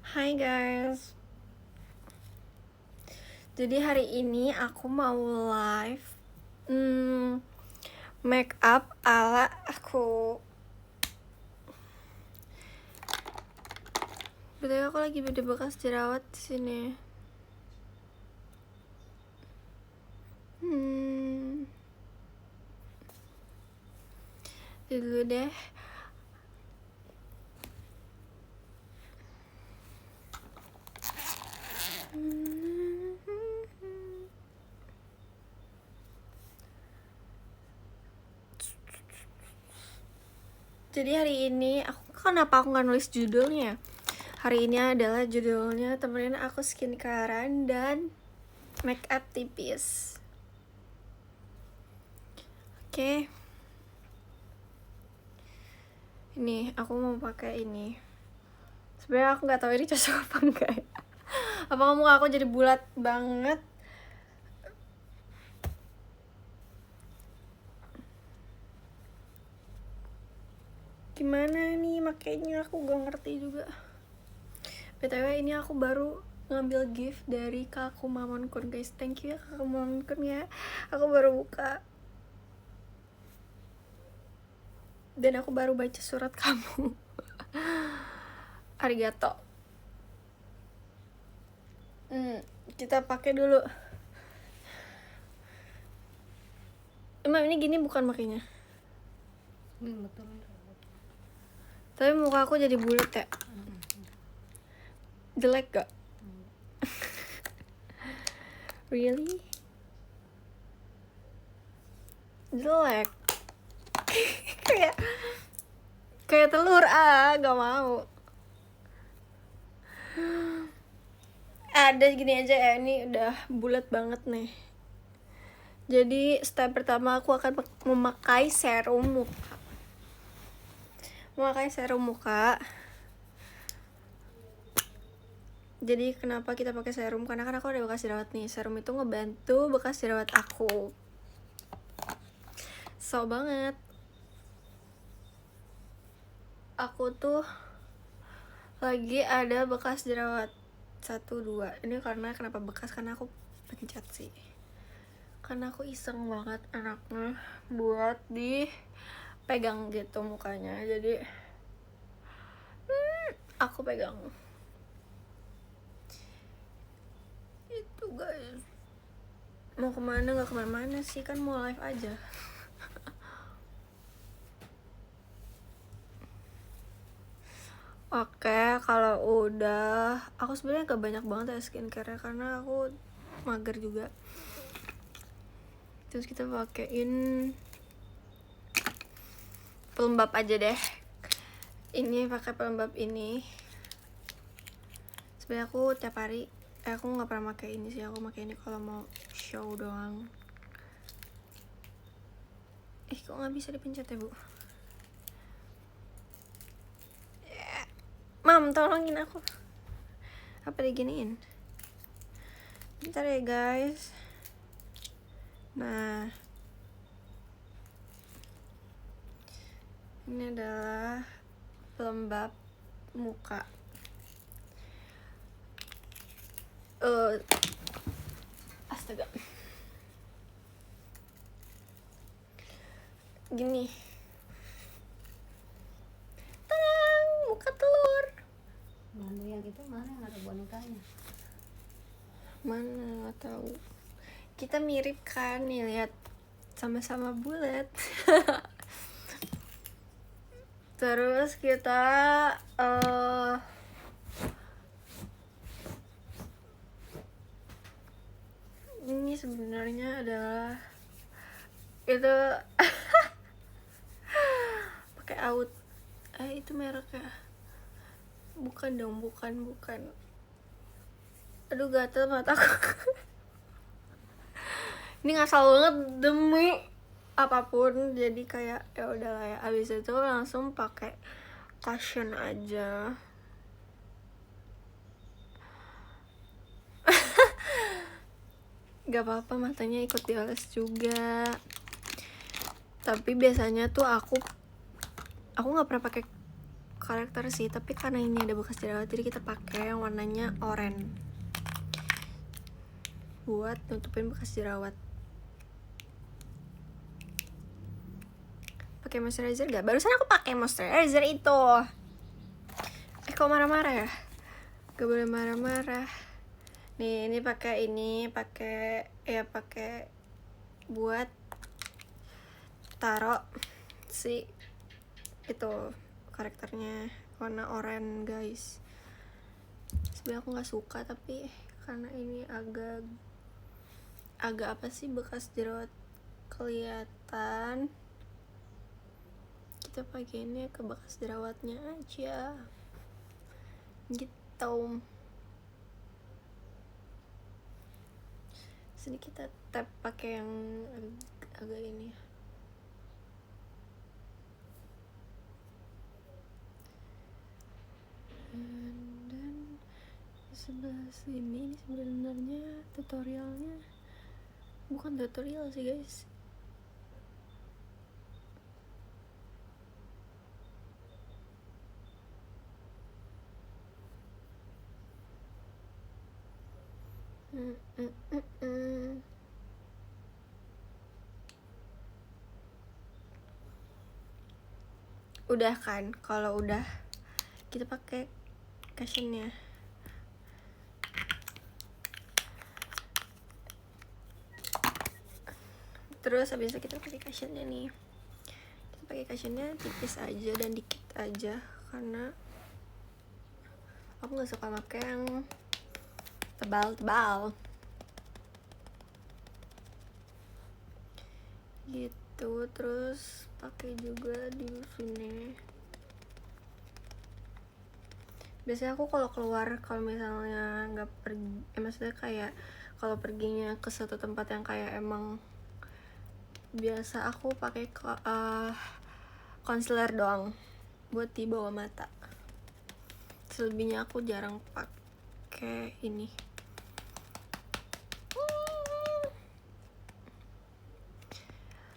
Hai guys. Jadi hari ini aku mau live make up ala aku. Betul, aku lagi ada bekas jerawat di sini. Dulu deh. Jadi hari ini kenapa aku nggak nulis judulnya? Hari ini adalah judulnya temenin aku skincarean dan make up tipis. Oke. Ini aku mau pakai ini. Sebenarnya aku nggak tahu ini cocok apa enggak ya. Apa muka aku jadi bulat banget? Gimana nih makainya, aku gak ngerti juga. BTW ini aku baru ngambil gift dari Kakak Mamon Kun guys. Thank you ya Kakak Mamon Kun ya. Aku baru buka. Dan aku baru baca surat kamu. Arigato. Kita pakai dulu. Emang ini gini bukan makainya? Betul. Tapi muka aku jadi bulat ya. Jelek gak? Really? Jelek. kayak telur, gak mau. Ada gini aja ya, ini udah bulat banget nih. Jadi step pertama aku akan memakai serum muka. Jadi kenapa kita pakai serum? Karena kan aku ada bekas jerawat nih. Serum itu ngebantu bekas jerawat aku. So banget. Aku tuh lagi ada bekas jerawat 1-2. Ini kenapa bekas? Karena aku pencet sih. Karena aku iseng banget anaknya buat dipegang gitu mukanya. Jadi aku pegang. Itu guys. Mau kemana? Gak kemana-mana sih, kan mau live aja. Oke, kalau udah, aku sebenarnya gak banyak banget ya skincare karena aku mager juga. Terus kita pakein pelembab aja deh. Ini pakai pelembab ini. Sebenarnya aku tiap hari, aku nggak pernah pakai ini sih. Aku pakai ini kalau mau show doang. Kok nggak bisa dipencet ya bu? Mam, tolongin aku. Apa diginiin? Bentar ya guys. Nah, ini adalah pelembab muka. Astaga. Gini. Tadang, muka telur. Mana yang itu, mana yang ada bonekanya? Mana, nggak tahu. Kita mirip kan nih, lihat sama-sama bulat. Terus kita ini sebenarnya adalah itu pakai out. Itu mereknya. Bukan dong, bukan. Aduh, gatel mataku. Ini ngasal banget demi apapun. Jadi kayak ya udahlah ya. Abis itu langsung pakai cushion aja. Gak apa-apa, matanya ikut dioles juga. Tapi biasanya tuh aku nggak pernah pakai karakter sih, tapi karena ini ada bekas jerawat jadi kita pakai yang warnanya oranye buat nutupin bekas jerawat. Pakai moisturizer gak? Barusan aku pakai moisturizer itu. Kok marah-marah ya? Gak boleh marah-marah. Nih, ini pakai buat taruh si itu karakternya warna oranye guys. Sebenarnya aku nggak suka, tapi karena ini agak apa sih, bekas jerawat kelihatan, kita pakainya ke bekas jerawatnya aja gitu. Sini kita tap pakai yang agak ini. Dan sebelah sini sebenarnya tutorialnya bukan tutorial sih guys. Udah kan? Kalau udah kita pakai cushionnya. Terus habis itu kita pakai cushionnya nih. Kita pakai cushionnya tipis aja dan dikit aja karena aku nggak suka pakai yang tebal-tebal gitu. Terus pakai juga di sini. Biasanya aku kalau keluar, kalau misalnya nggak pergi, maksudnya kayak kalau perginya ke suatu tempat yang kayak emang biasa, aku pakai concealer doang buat di bawah mata. Selebihnya aku jarang pakai ini.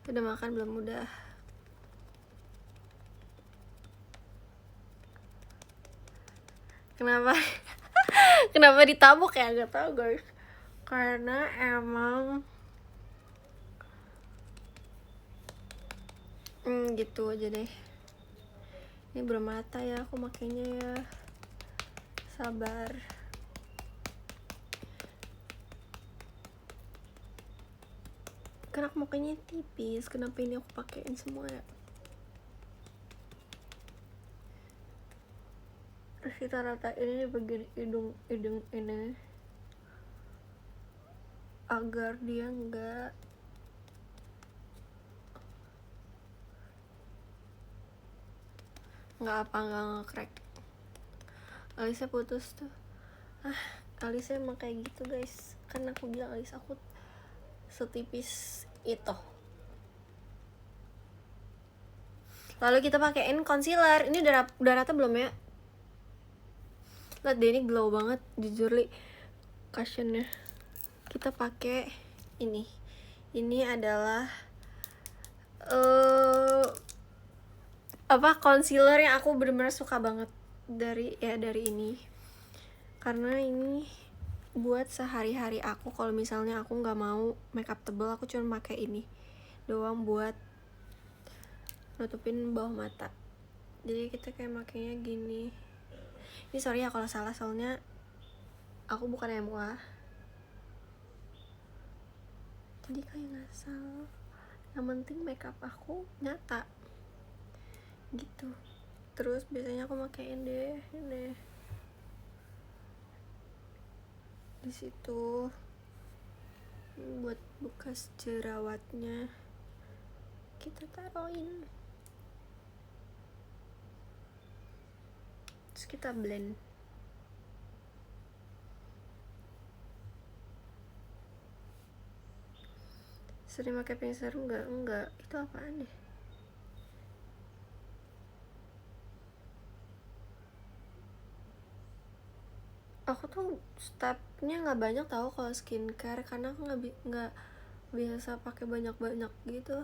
Udah makan belum? Udah. Kenapa? Kenapa ditabuk ya? Gak tau guys. Karena emang gitu aja deh. Ini belum mata ya aku makainya ya. Sabar. Karena aku makainya tipis. Kenapa ini aku pakein semua ya? Terus kita ratain ini bagian hidung ini agar dia nggak nge-crack. Alisnya putus tuh. Alisnya emang kayak gitu guys. Kan aku bilang alis aku setipis itu. Lalu kita pakein concealer. Ini udah rata belum ya? Lihat deh, ini glow banget jujur li cushionnya. Kita pakai ini. Ini adalah concealer yang aku bener-bener suka banget dari ini. Karena ini buat sehari-hari aku. Kalau misalnya aku nggak mau makeup tebal, aku cuma pakai ini doang buat nutupin bawah mata. Jadi kita kayak makainya gini. Ini sorry ya kalau salah, soalnya aku bukan MUA. Jadi kayak ngasal. Yang penting makeup aku nyata gitu. Terus biasanya aku makein deh ini di situ buat bekas jerawatnya kita taruhin. Terus kita blend. Sering pakai pincer enggak itu apaan deh? Aku tuh stepnya nggak banyak tahu kalau skincare, karena aku nggak biasa pakai banyak gitu.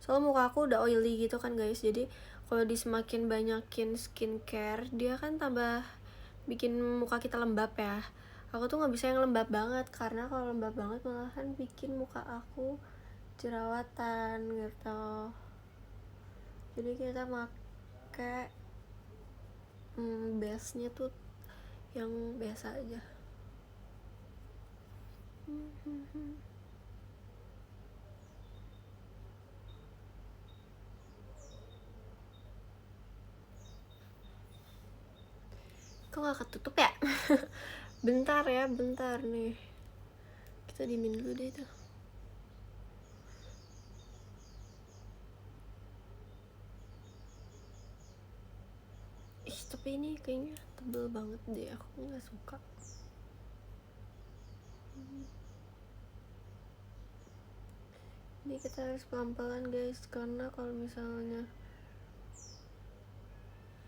Soalnya muka aku udah oily gitu kan guys, jadi kalau di semakin banyakin skincare dia kan tambah bikin muka kita lembab ya. Aku tuh nggak bisa yang lembab banget, karena kalau lembab banget malahan bikin muka aku jerawatan gitu. Jadi kita pakai base-nya tuh yang biasa aja. Kok gak ketutup ya? Bentar ya, bentar nih. Kita diemin dulu deh itu. Ih, tapi ini kayaknya tebel banget deh, aku gak suka. Ini kita harus pelan-pelan guys, karena kalau misalnya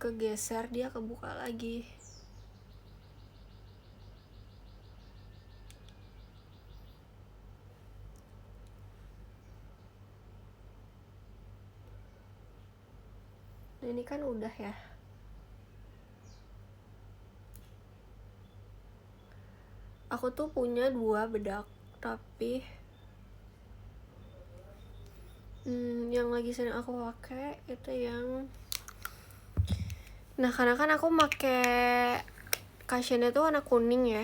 kegeser dia kebuka lagi. Nah, ini kan udah ya. Aku tuh punya 2 bedak, tapi yang lagi sering aku pakai itu yang, nah karena kan aku pakai cushion-nya tuh warna kuning ya,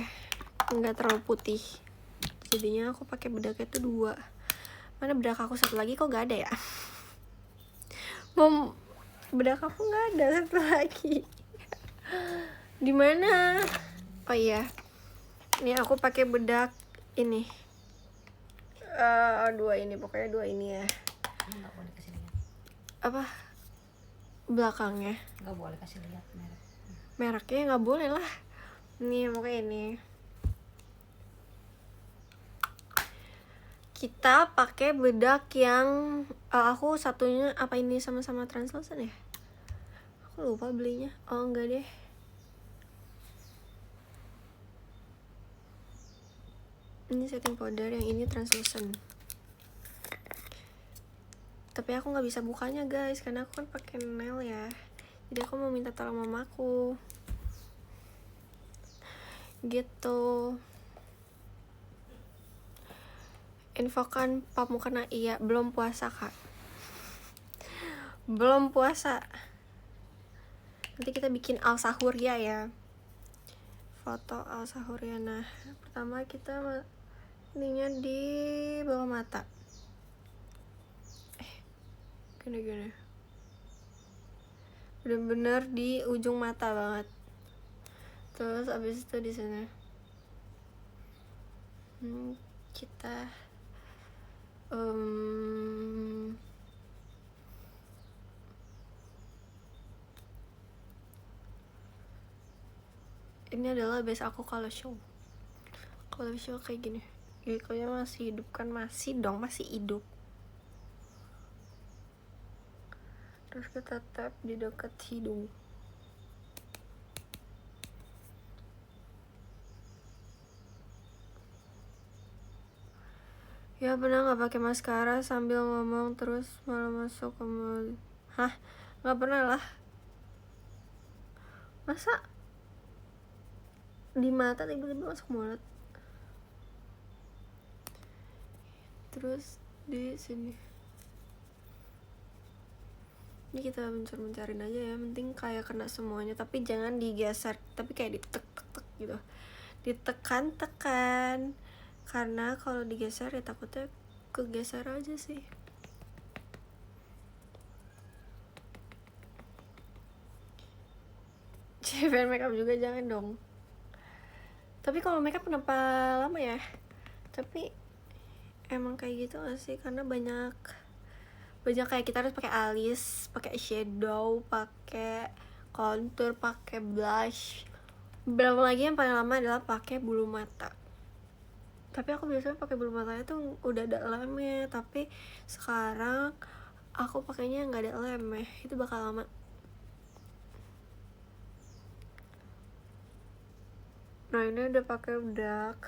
nggak terlalu putih, jadinya aku pakai bedaknya tuh 2. Mana bedak aku satu lagi kok gak ada ya? Bedak aku nggak ada satu lagi. Di mana? Oh iya, ini aku pakai bedak ini. 2 ini, pokoknya 2 ini ya. Nggak boleh kasih lihat. Apa? Belakangnya. Nggak boleh kasih lihat merek. Mereknya nggak boleh lah. Nih pokoknya ini. Kita pakai bedak yang aku satunya apa ini sama-sama translucent ya? Aku lupa belinya. Oh enggak deh. Ini setting powder, yang ini translucent. Tapi aku nggak bisa bukanya guys, karena aku kan pakai nail ya. Jadi aku mau minta tolong mamaku. Gitu. Infokan pamukana, iya belum puasa kak. Belum puasa. Nanti kita bikin al sahur ya. Foto al sahur ya. Nah, pertama kita ininya di bawah mata. Gini. Bener-bener di ujung mata banget. Terus abis itu di sana. Kita ini adalah base aku kalau show kayak gini. Gikonya masih hidup kan? Masih hidup. Terus kita tap di dekat hidung. Ya pernah nggak pakai maskara sambil ngomong terus malah masuk ke mulut? Hah? Nggak pernah lah. Masa di mata tiba-tiba masuk mulut? Terus di sini. Ini kita mencari-mencariin aja ya, penting kayak kena semuanya, tapi jangan digeser, tapi kayak ditek-tek gitu, ditekan-tekan, karena kalau digeser ya takutnya kegeser aja sih. Cewek makeup juga jangan dong. Tapi kalau makeup kenapa lama ya? Tapi emang kayak gitu gak sih? Karena banyak kayak kita harus pakai alis, pakai shadow, pakai contour, pakai blush. Belum lagi yang paling lama adalah pakai bulu mata. Tapi aku biasanya pakai bulu matanya tuh udah ada lemnya, tapi sekarang aku pakainya nggak ada lemnya, itu bakal lama. Nah ini udah pakai bedak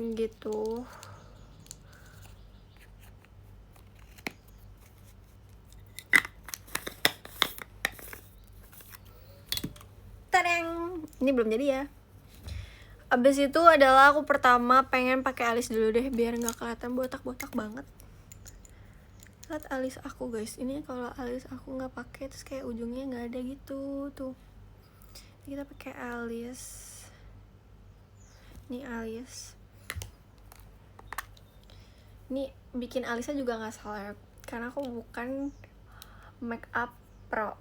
gitu. Ini belum jadi ya. Abis itu adalah aku pertama pengen pakai alis dulu deh biar nggak kelihatan botak-botak banget. Lihat alis aku guys, ini kalau alis aku nggak pakai terus kayak ujungnya nggak ada gitu tuh. Ini kita pakai alis. Ini alis. Ini bikin alisnya juga nggak salah karena aku bukan make up pro.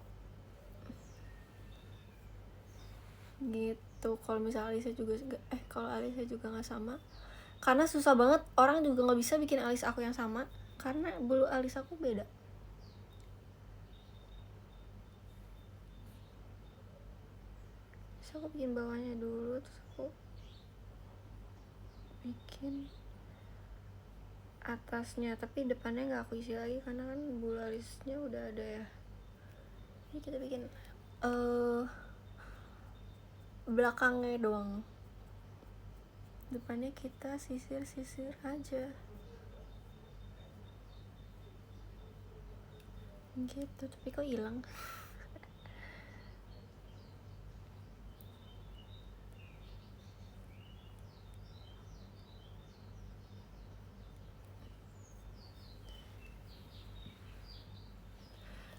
Gitu. Kalau misalnya alisnya juga kalau alisnya juga nggak sama, karena susah banget, orang juga nggak bisa bikin alis aku yang sama karena bulu alis aku beda. Terus aku bikin bawahnya dulu, terus aku bikin atasnya, tapi depannya nggak aku isi lagi karena kan bulu alisnya udah ada ya. Ini kita bikin belakangnya doang, depannya kita sisir-sisir aja gitu. Tapi kok hilang?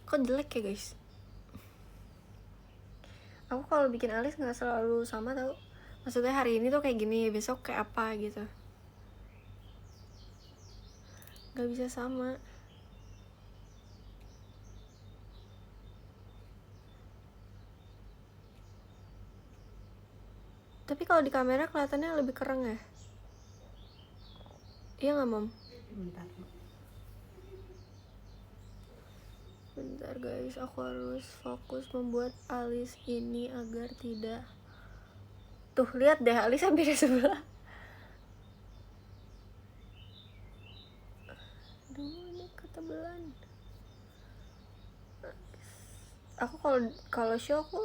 Kok jelek ya guys? Aku kalau bikin alis nggak selalu sama tau. Maksudnya hari ini tuh kayak gini, besok kayak apa gitu. Nggak bisa sama. Tapi kalau di kamera kelihatannya lebih keren ya. Iya nggak Mom? Bentar. Bentar guys, aku harus fokus membuat alis ini agar tidak. Tuh lihat deh, alisnya beda sebelah. Aduh, ini ketebelan. Aku kalau show aku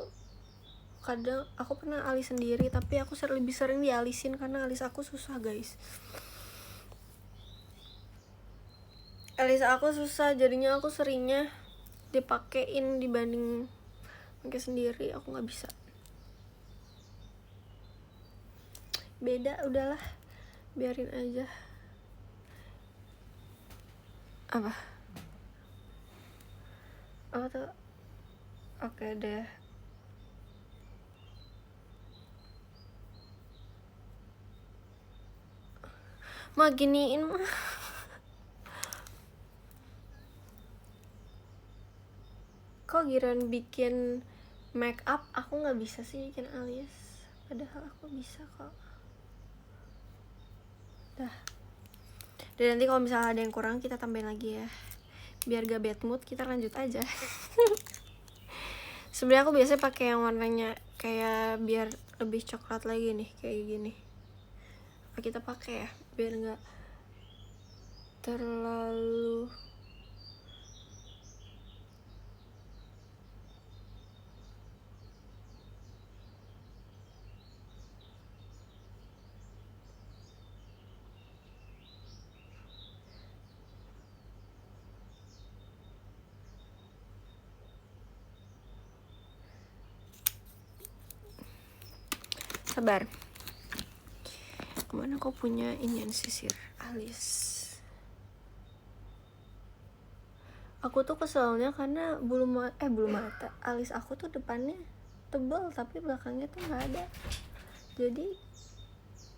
kadang aku pernah alis sendiri, tapi aku lebih sering dialisin karena alis aku susah guys. Alis aku susah, jadinya aku seringnya dipakein dibanding pakai sendiri. Aku nggak bisa. Beda, udahlah, biarin aja. Apa tuh? Oke deh. Mah giniin mah. Kok giran bikin make up aku nggak bisa sih bikin alis, padahal aku bisa kok. Dah. Dan nanti kalau misalnya ada yang kurang kita tambahin lagi ya, biar gak bad mood. Kita lanjut aja. Sebenarnya aku biasanya pakai yang warnanya kayak biar lebih coklat lagi nih, kayak gini. Kita pakai ya biar nggak terlalu. Sabar. Kemana kau punya ini yang sisir alis? Aku tuh keselnya karena bulu mata alis aku tuh depannya tebal tapi belakangnya tuh nggak ada, jadi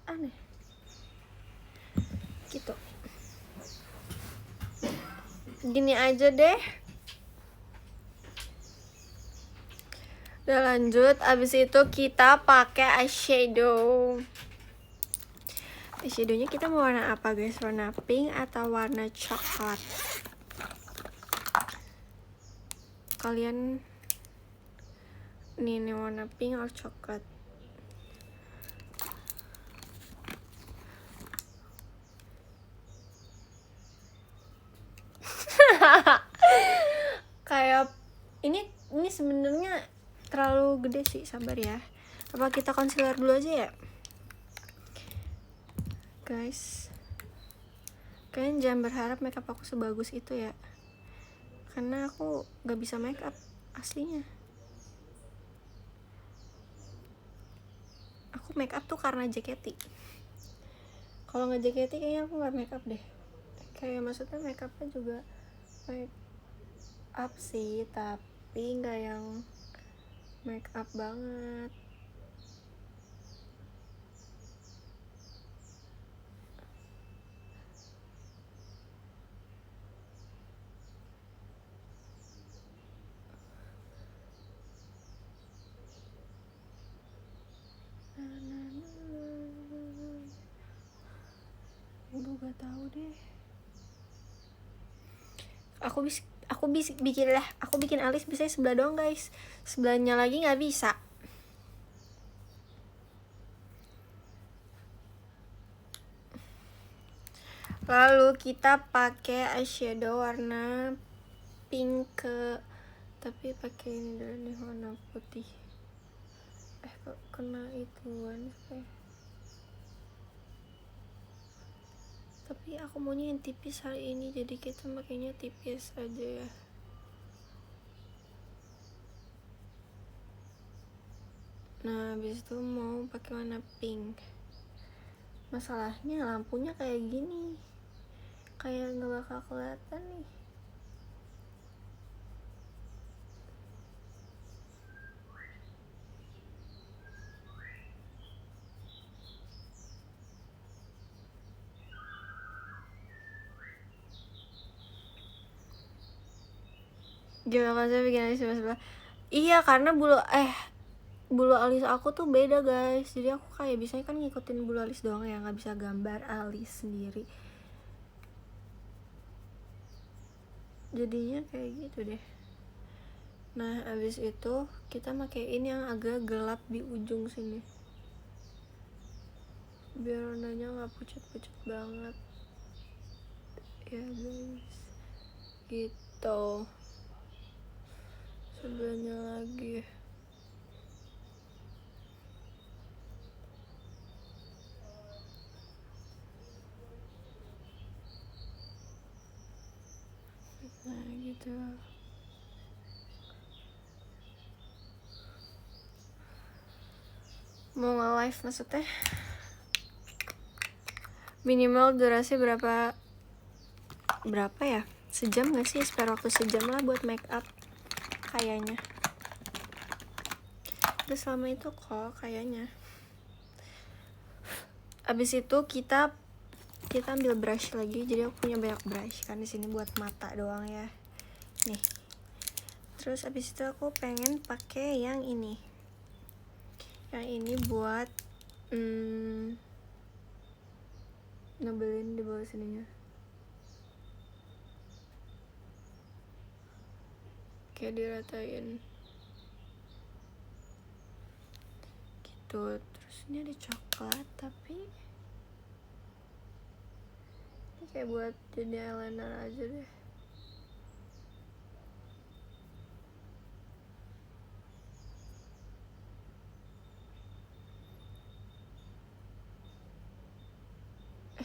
aneh gitu. Gini aja deh. Udah lanjut. Abis itu kita pakai eyeshadow. Eyeshadownya kita mau warna apa guys? Warna pink atau warna coklat? Kalian ini warna pink atau coklat? Kayak ini sebenarnya terlalu gede sih, sabar ya. Apa kita concealer dulu aja ya guys? Kalian jangan berharap makeup aku sebagus itu ya, karena aku gak bisa makeup aslinya. aku make up tuh karena JKT. Kalau nggak JKT kayaknya aku nggak make up deh. Kayak maksudnya make upnya juga make up sih, tapi nggak yang make up banget. Udah gak tahu deh. Aku bikin alis bisa sebelah doang guys, sebelahnya lagi nggak bisa. Lalu kita pakai eyeshadow warna pink tapi pakai ini dulu nih, warna putih. Kok kena ituan sih. Tapi aku maunya yang tipis hari ini, jadi kita makainya tipis aja ya. Nah, habis itu mau pakai warna pink. Masalahnya lampunya kayak gini, kayak nggak bakal kelihatan nih. Gimana kalau saya bikin alis sebelah? Iya, karena bulu alis aku tuh beda guys, jadi aku kayak biasanya kan ngikutin bulu alis doang ya, nggak bisa gambar alis sendiri, jadinya kayak gitu deh. Nah, abis itu kita pakein yang agak gelap di ujung sini biar warnanya nggak pucat-pucat banget ya guys, gitu. Sebelahnya lagi nah gitu. Mau nge-live maksudnya minimal durasi berapa ya, sejam gak sih? Spare waktu sejam lah buat make up kayaknya. Udah selama itu kok kayaknya. Abis itu kita ambil brush lagi, jadi aku punya banyak brush kan di sini buat mata doang ya nih. Terus abis itu aku pengen pakai yang ini buat nebelin di bawah sininya, kayak diratain gitu. Terus ini ada coklat, tapi ini kayak buat jadi eyeliner aja deh.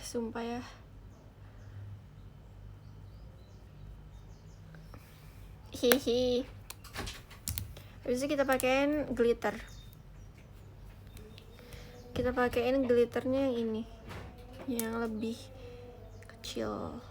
Sumpah ya, hihi. Habis itu kita pakein glitter. Kita pakein glitternya yang ini, yang lebih kecil.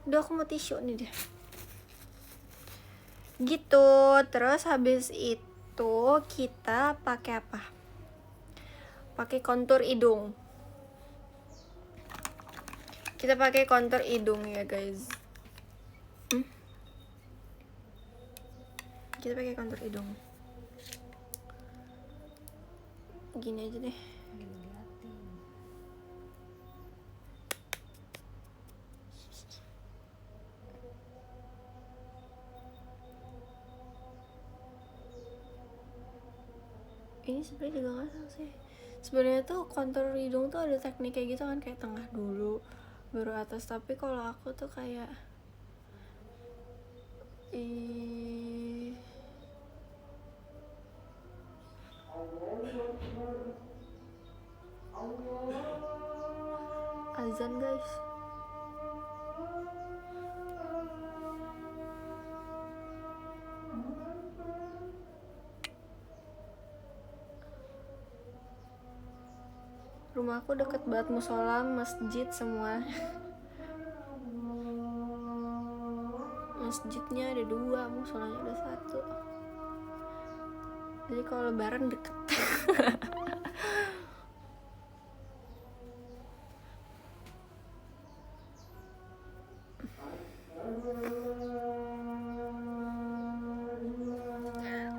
Udah, aku mau tisu nih deh. Gitu. Terus habis itu kita pakai apa? Pakai kontur hidung. Kita pakai kontur hidung ya guys. Kita pakai kontur hidung. Gini aja deh. Ini sebenarnya juga nggak salah sih. Sebenarnya tuh kontur hidung tuh ada teknik kayak gitu kan, kayak tengah dulu baru atas. Tapi kalau aku tuh kayak azan guys. Rumahku deket banget musola, masjid semua. Masjidnya ada 2, musolanya ada 1. Jadi kalau lebaran deket.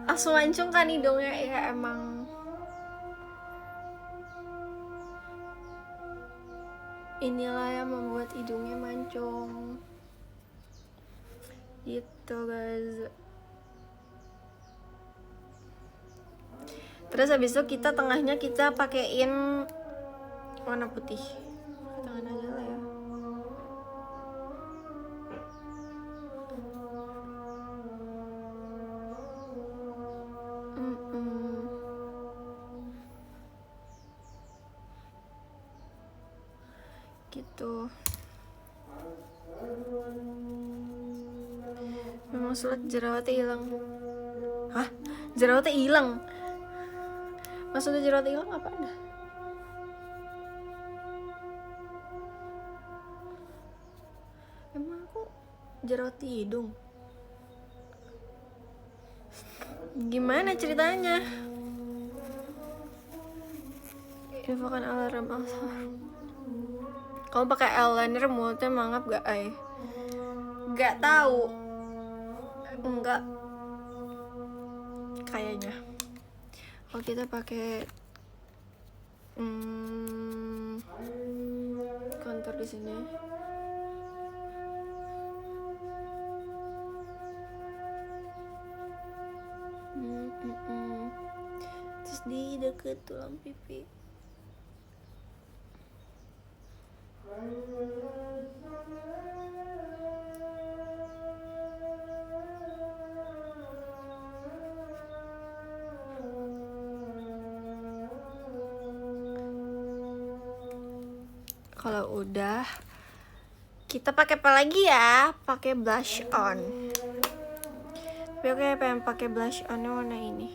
Langsung mancung kan hidungnya, ya emang inilah yang membuat hidungnya mancung gitu guys. Terus habis itu kita tengahnya kita pakein warna putih. Tangan aja lah ya. Gitu. Memang sulit jerawatnya hilang. Hah? Jerawatnya hilang? Maksudnya jerawatnya hilang apa dah? Emang aku jerawat di hidung? Gimana ceritanya? Infokan alarm asar. Kamu pakai eyeliner mulutnya mangap gak, ay? Gak tahu. Enggak. Kayaknya. Kalau kita pakai kontur di sini. Terus di deket tulang pipi. Kalau udah, kita pakai apa lagi ya? Pakai blush on. Tapi aku pengen pakai blush on warna ini.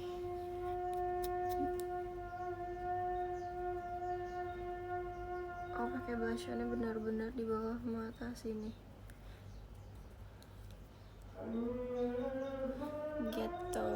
Aku pakai blush on benar-benar di bawah mata sini. Gitu.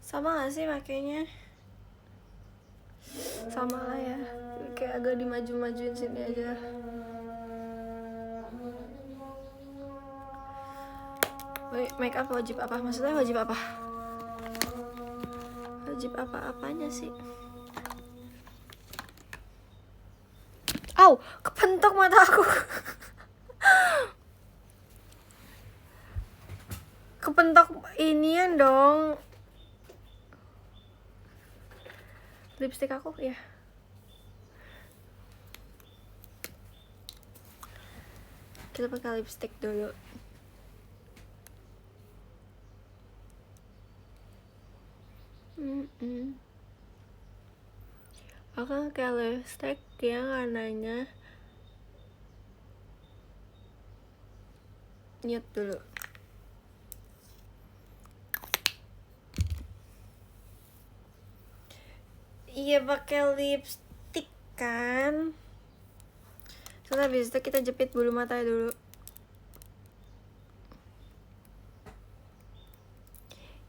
Sama gak sih makanya? Sama lah ya. Kayak agak dimaju-majuin sini aja. Make up wajib apa? Maksudnya wajib apa? Wajib apa-apanya sih? Au, kepentok mata aku. Kepentok inian dong. Lipstick aku ya. Kita pakai lipstick dulu. Aku pakai lipstick yang warnanya nude dulu. Iya, pakai lipstick kan. Terus habis itu kita jepit bulu mata dulu.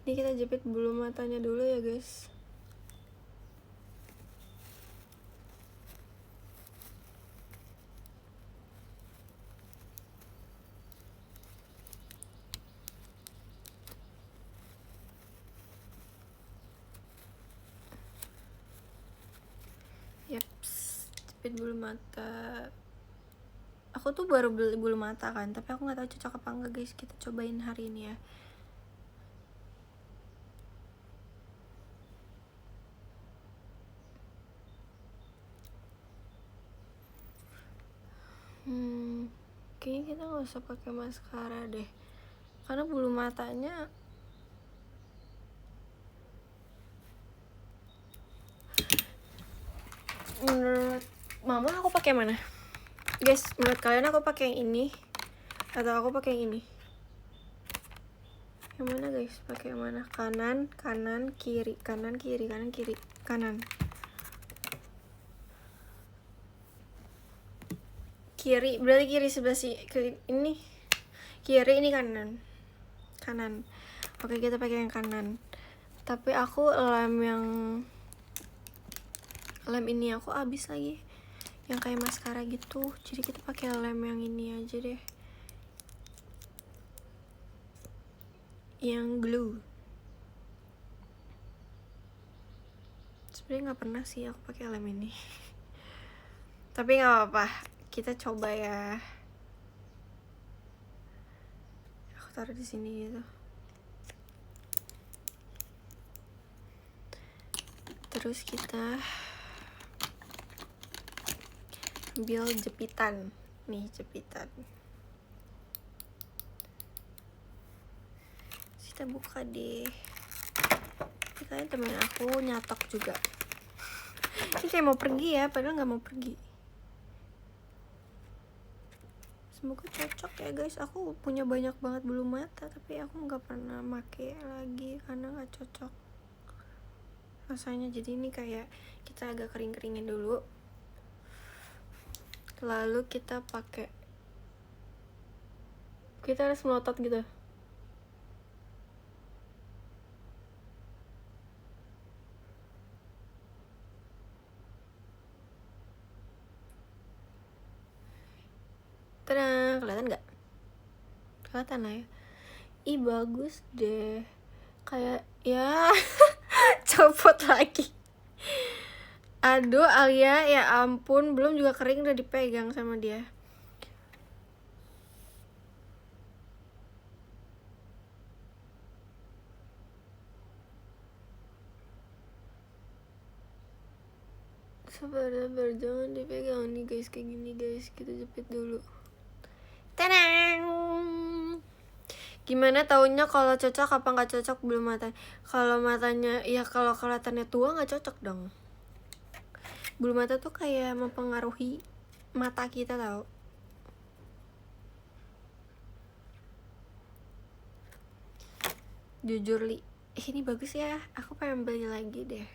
Ini kita jepit bulu matanya dulu ya guys. Yaps, jepit bulu mata. Aku Aku tuh baru beli bulu mata kan, tapi aku nggak tahu cocok apa enggak guys. Kita cobain hari ini ya. Kayaknya kita nggak usah pakai maskara deh, karena bulu matanya menurut mama aku pakai mana guys? Menurut kalian aku pakai yang ini atau aku pakai yang ini? Yang mana guys? Pakai yang mana? Kanan, kanan, kiri, kanan, kiri, kanan, kiri, kanan, kiri. Berarti kiri sebelah sini, ini kiri, ini kanan, kanan. Oke, kita pakai yang kanan. Tapi aku lem ini aku habis lagi, yang kayak maskara gitu. Jadi kita pakai lem yang ini aja deh, yang glue. Sebenarnya nggak pernah sih aku pakai lem ini. Tapi nggak apa-apa, kita coba ya. Aku taruh di sini gitu. Terus kita ambil jepitan. Nih jepitan. Kita buka deh. Ini kayaknya temen aku nyatok juga. Ini kayak mau pergi ya, padahal nggak mau pergi. Semoga cocok ya guys. Aku punya banyak banget bulu mata, tapi aku nggak pernah pakai lagi karena nggak cocok rasanya. Jadi ini kayak kita agak kering-keringin dulu, lalu kita pakai, kita harus melotot gitu. Tada, kelihatan nggak? Kelihatan lah ya. Ih bagus deh, kayak ya. Copot lagi. Aduh Alia, ya ampun, belum juga kering udah dipegang sama dia. Sabar, jangan dipegang nih guys, kayak gini guys. Kita jepit dulu. Tenang. Gimana taunya kalau cocok apa nggak cocok bulu mata? Kalau matanya, ya kalau kelihatannya tua nggak cocok dong. Bulu mata tuh kayak mempengaruhi mata kita tau. Jujur Li, ini bagus ya. Aku pengen beli lagi deh.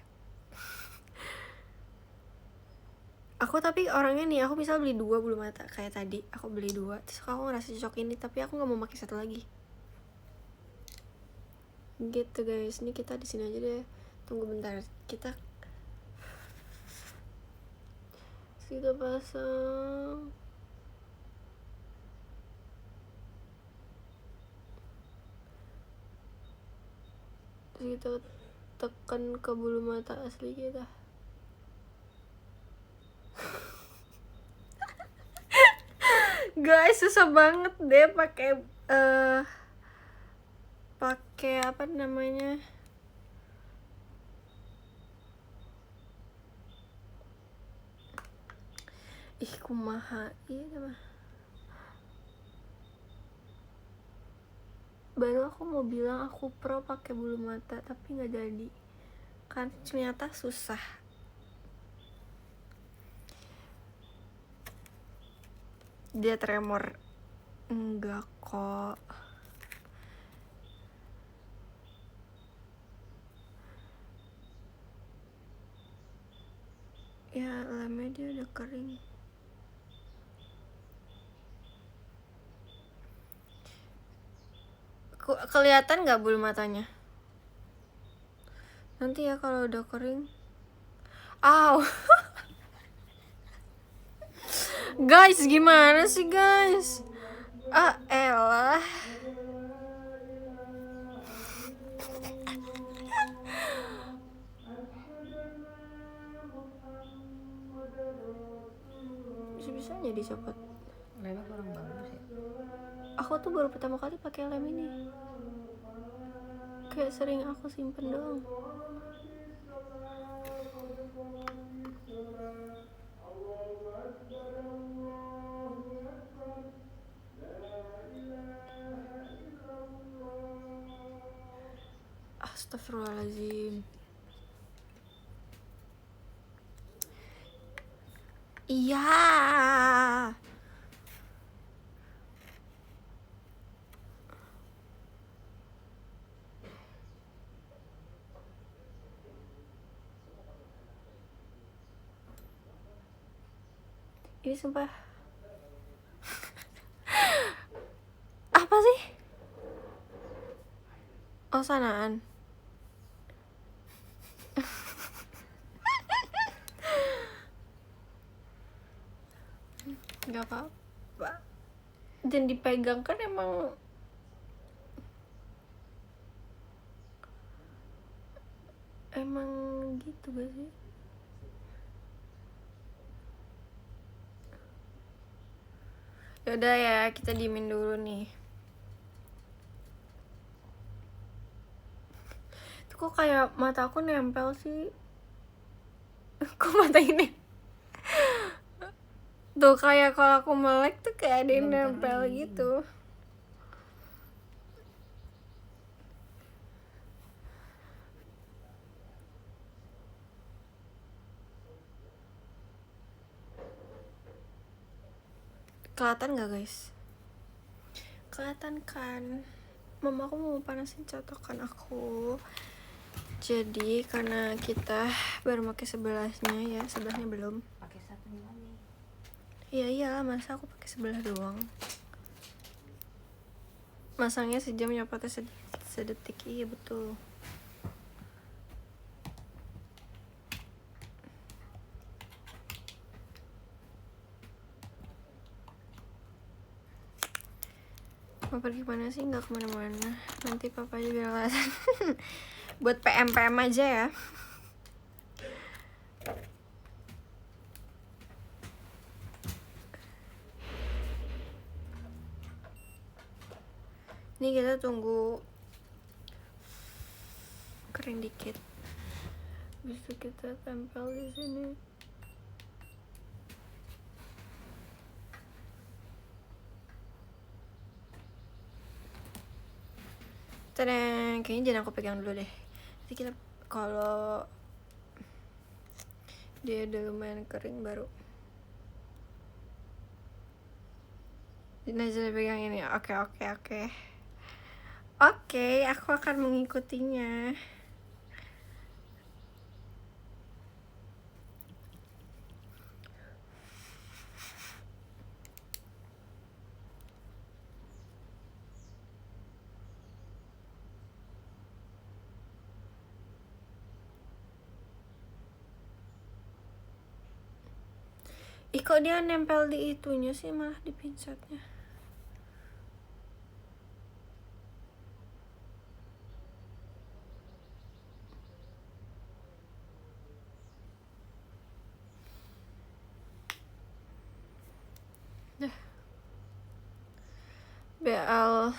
Aku tapi orangnya nih, aku misal beli 2 bulu mata kayak tadi, aku beli 2, terus aku ngerasa cocok ini, tapi aku nggak mau pakai satu lagi. Gitu guys, ini kita di sini aja deh. Tunggu bentar, kita pasang. Terus kita tekan ke bulu mata asli kita. Guys, susah banget deh pakai apa namanya? Ih, kumaha iya mah. Baru aku mau bilang aku pro pakai bulu mata, tapi nggak jadi. Kan ternyata susah. Dia tremor. Enggak kok. Ya, lemnya dia udah kering. Kelihatan nggak bulu matanya? Nanti ya kalau udah kering. Aw. Guys, gimana sih guys? Ah, elah. Bisa-bisanya dicopot. lemnya kurang bagus ya. Aku tuh baru pertama kali pakai lem ini, kayak sering aku simpen doang. Astagfirullahaladzim. Iya. Ini sumpah. Apa sih? Oh, sanaan. Gak apa-apa. Dan dipegang kan emang gitu gak sih? Yaudah ya, kita diemin dulu nih. Tuh kok kayak mata aku nempel sih. Kok mata ini? Tuh kayak kalau aku melek tuh kayak ada yang nempel gitu. Kelihatan gak guys? Kelihatan kan? Mama aku mau panasin catokan aku. Jadi karena kita baru pakai sebelahnya ya, sebelahnya belum. Pakai satunya lagi. Iya, masa aku pakai sebelah doang. Masangnya sejam, nyopotnya sedetik. Iya betul. Mau pergi mana sih? Nggak kemana-mana. Nanti papa juga alasan. Buat PM aja ya. Ini kita tunggu kering dikit. Bisa kita tempel di sini. Tadang, kayaknya jangan aku pegang dulu deh. Nanti kita kalau dia udah lumayan kering baru. Najla pegang ini. Oke, aku akan mengikutinya. Ih, kok dia nempel di itunya sih, malah di pinsetnya. BL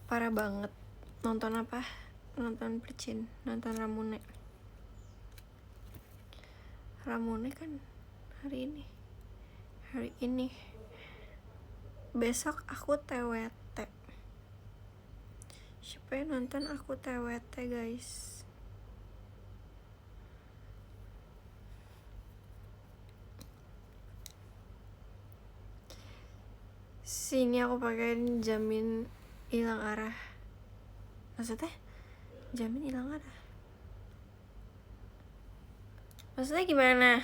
parah banget. Nonton apa? Nonton Percin, nonton Ramune kan hari ini. Besok aku TWT. Siapa yang nonton aku TWT guys? Sini aku pakein jamin hilang arah. Maksudnya jamin hilang arah? Maksudnya gimana?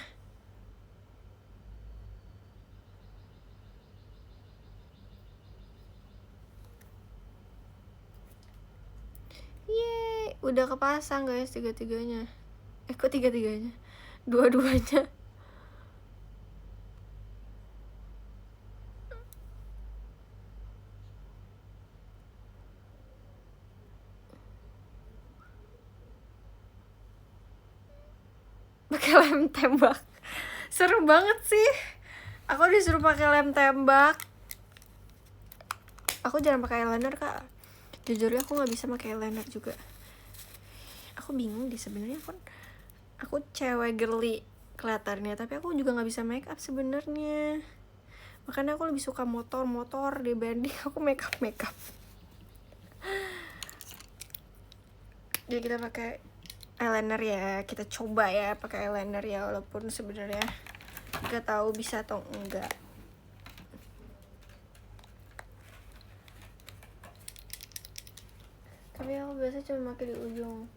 Yeay, udah kepasang guys tiga-tiganya. Kok tiga-tiganya? Dua-duanya. Pakai lem tembak. Seru banget sih. Aku disuruh pakai lem tembak. Aku jarang pakai eyeliner kak, jujurnya aku nggak bisa pakai eyeliner juga. Aku bingung di sebenarnya kan aku cewek girly kelihatannya, tapi aku juga nggak bisa make up sebenarnya. Makanya aku lebih suka motor dibanding aku make up. Jadi kita pakai eyeliner ya, kita coba ya pakai eyeliner ya, walaupun sebenarnya nggak tahu bisa atau enggak. Tapi aku biasa cuma pakai di ujung.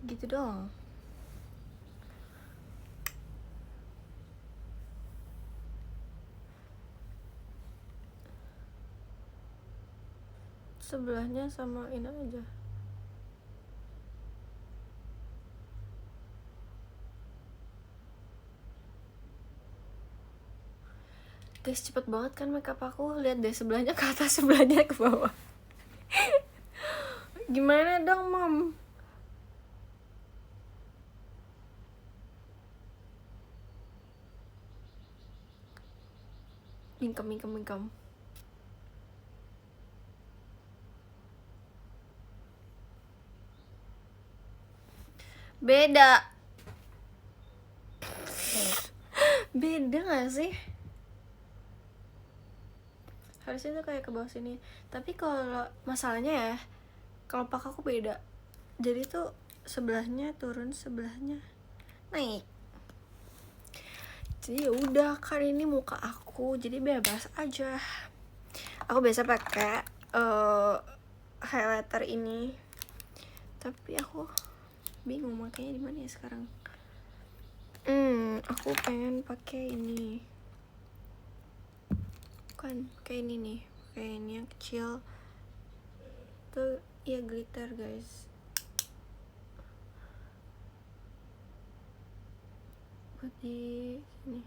Gitu dong. Sebelahnya samain aja. Guys, cepet banget kan makeup aku. Lihat deh, sebelahnya ke atas, sebelahnya ke bawah. Gimana dong, Mom? Mingkem. Beda gak sih? Harusnya tuh kayak ke bawah sini. Tapi kalau masalahnya ya, kalau pakai aku beda. Jadi tuh sebelahnya turun, sebelahnya naik. Jadi ya udah, kan ini muka aku, jadi bebas aja. Aku biasa pakai highlighter ini, tapi aku bingung makanya di mana ya sekarang. Aku pengen pakai ini. Bukan, kayak ini nih, kayak ini yang kecil. Tuh ya glitter guys. Buat di sini.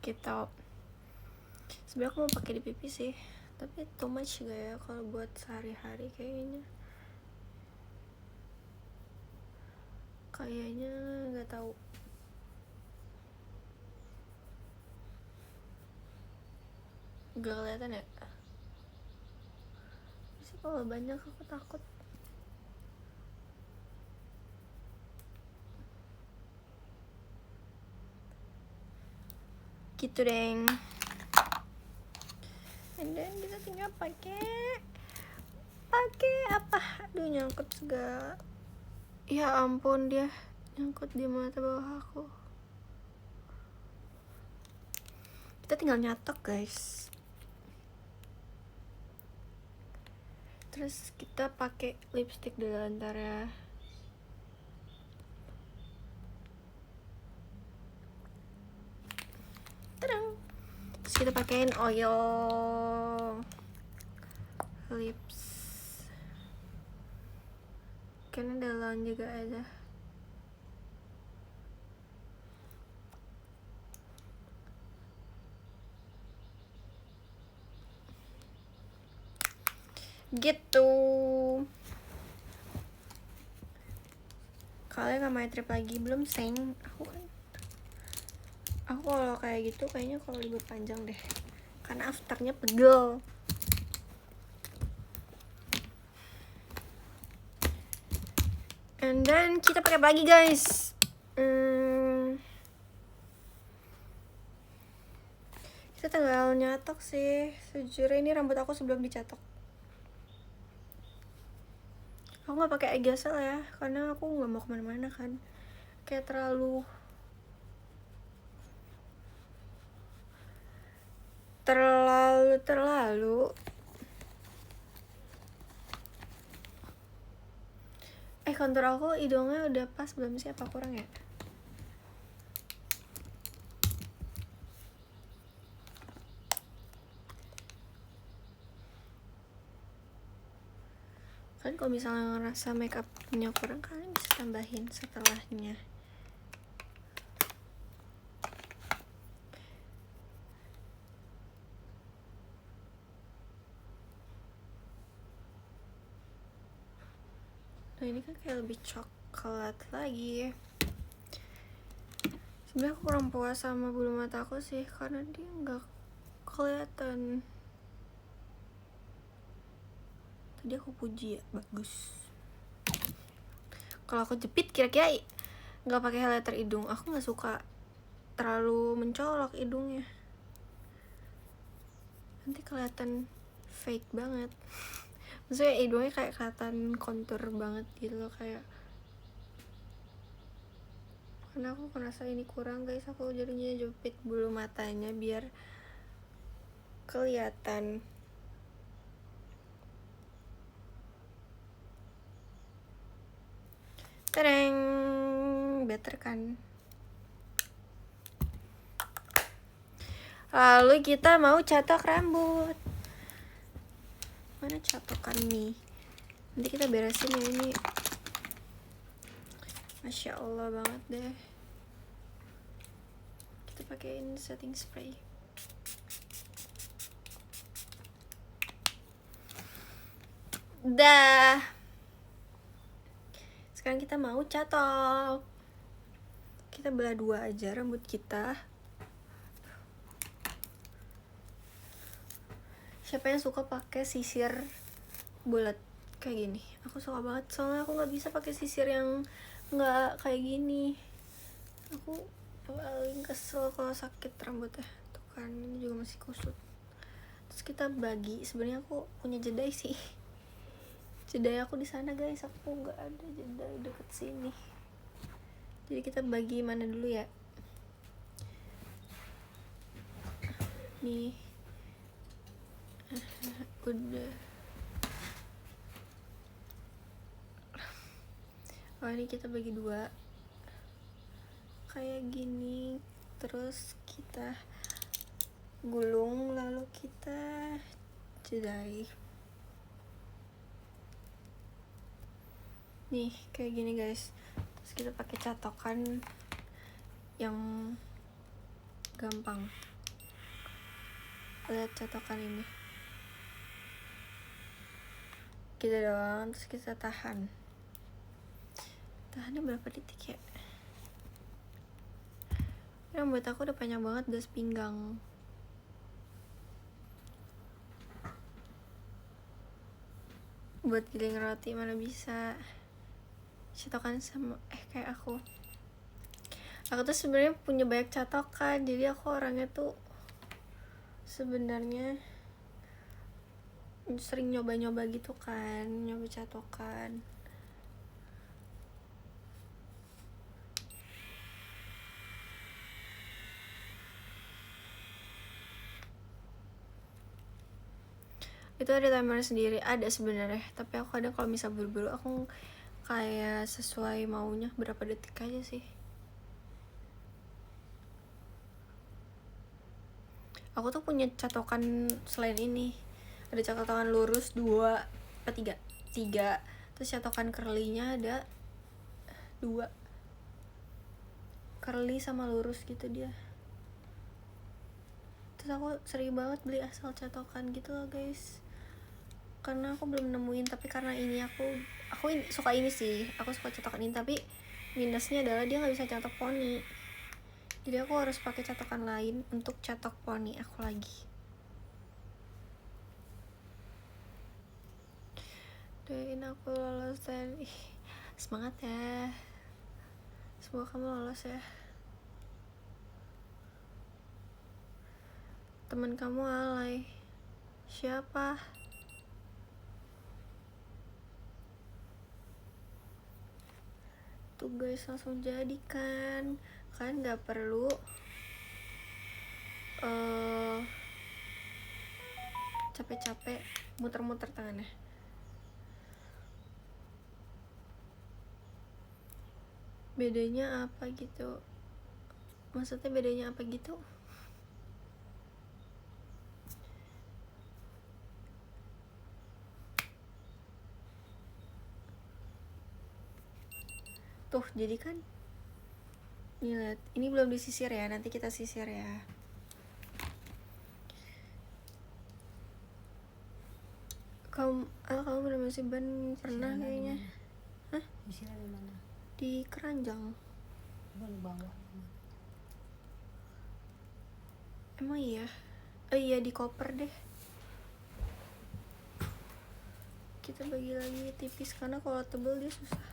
Gitu. Sebenarnya aku mau pakai di pipi sih, tapi too much gak ya kalau buat sehari-hari kayaknya. Kayaknya nggak tahu. Gak kelihatan ya? Sih kalau banyak aku takut. Gitu deng. And then kita tinggal pakai apa? Aduh, nyangkut segala. Ya ampun, dia nyangkut di mata bawah aku. Kita tinggal nyatok guys. Terus kita pakai lipstick dulu antara. Tadang. Terus kita pakein oil lips. Karena dalam juga ada. Gitu. Kalian gak main trip lagi belum, Seng? Aku kalau kayak gitu kayaknya kalau libur panjang deh, karena afternya pegel. And then kita pakai lagi guys. Kita tinggal nyatok sih. Sejujurnya ini rambut aku sebelum dicatok. Aku nggak pakai eye gel ya, karena aku nggak mau kemana-mana kan. kayak terlalu kontur aku hidungnya udah pas belum sih, apa kurang ya? Kan kalau misalnya ngerasa make upnya kurang, kalian bisa tambahin setelahnya. Nah ini kan kayak lebih coklat lagi. Sebenarnya aku kurang puas sama bulu mata aku sih, karena dia nggak kelihatan. Tadi aku puji ya, bagus. Kalau aku jepit kira-kira nggak pakai highlighter hidung, aku nggak suka terlalu mencolok hidungnya, nanti kelihatan fake banget. Maksudnya hidungnya kayak kelihatan kontur banget gitu loh, kayak karena aku ngerasa ini kurang guys, aku jadinya jepit bulu matanya biar kelihatan. Tereng, better kan. Lalu kita mau catok rambut. Mana catokan nih? Nanti kita beresin ya ini. Masya Allah banget deh. Kita pakein setting spray. Dah. Sekarang kita mau catok. Kita belah dua aja rambut kita. Siapa yang suka pakai sisir bulat kayak gini? Aku suka banget, soalnya aku nggak bisa pakai sisir yang nggak kayak gini. Aku paling kesel kalau sakit rambutnya. Tuh kan, ini juga masih kusut. Terus kita bagi, sebenarnya aku punya jedai sih. Jedai aku di sana guys, aku nggak ada jedai deket sini. Jadi kita bagi mana dulu ya? Nih. Udah. Oh ini kita bagi dua kayak gini, terus kita gulung lalu kita jedai. Nih kayak gini guys. Terus kita pakai catokan yang gampang. Lihat catokan ini. Kita doang, terus kita tahan. Tahannya berapa detik ya? Rambut aku udah panjang banget, udah sepinggang. Buat giling roti mana bisa. Catokan sama kayak aku tuh sebenarnya punya banyak catokan, jadi aku orangnya tuh sebenarnya sering nyoba-nyoba gitu kan, nyoba catokan. Itu ada timer sendiri, ada sebenarnya, tapi aku kadang kalau misal buru-buru aku kayak sesuai maunya berapa detik aja sih. Aku tuh punya catokan selain ini, ada catokan lurus 3, terus catokan curly-nya ada 2, curly sama lurus gitu dia. Terus aku sering banget beli asal catokan gitu loh guys, karena aku belum nemuin. Tapi karena ini aku suka ini sih, aku suka catokan ini, tapi minusnya adalah dia nggak bisa catok poni, jadi aku harus pakai catokan lain untuk catok poni aku lagi. Doain aku lolos dan semangat ya, semoga kamu lolos ya. Teman kamu alay siapa? tuh guys, langsung jadi kan. Kalian nggak perlu capek-capek muter-muter tangannya. Bedanya apa gitu? Maksudnya bedanya apa gitu? Tuh, jadi kan. Nih lihat, ini belum disisir ya, nanti kita sisir ya. Kamu bener masih ban pernah kayaknya. Hah? Sisirnya di mana? Di keranjang. Baru bawa. Emang iya? Iya, di koper deh. Kita bagi lagi tipis karena kalau tebel dia susah.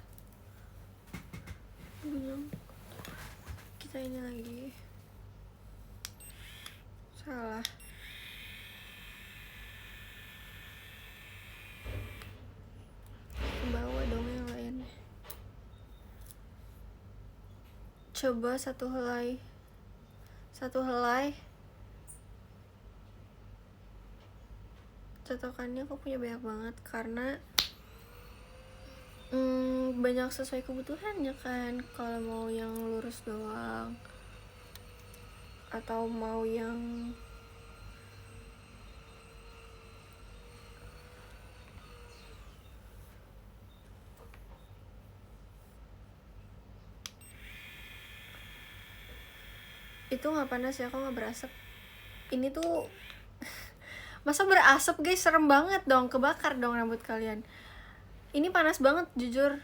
Bingung. Kita ini lagi. Salah. Ke bawah dong yang lainnya. Coba satu helai. Catokannya aku punya banyak banget karena banyak sesuai kebutuhannya kan. Kalau mau yang lurus doang atau mau yang itu nggak panas ya, kok nggak berasap. Ini tuh masa berasap guys, serem banget dong, kebakar dong rambut kalian. Ini panas banget jujur,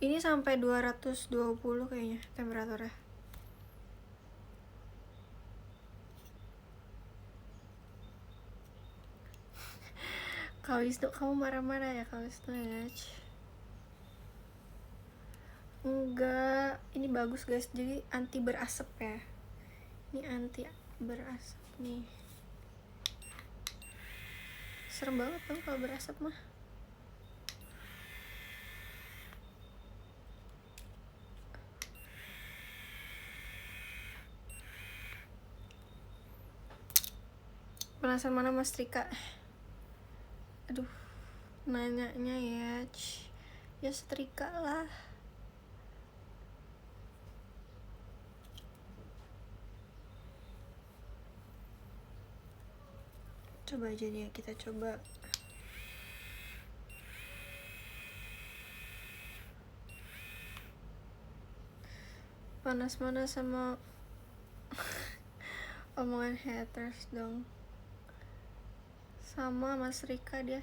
ini sampai 220 kayaknya temperaturnya. Kak Wisnu, kamu marah-marah ya Kak Wisnu ya? Enggak, ini bagus guys, jadi anti berasap ya. Ini anti berasap nih. Serem banget dong kalau berasap mah. Penasaran mana Mas Rika? Aduh, nanyanya ya. Ya setrika lah. Coba aja nih, kita coba. Panas mana sama omongan haters dong. Sama Mas Rika dia.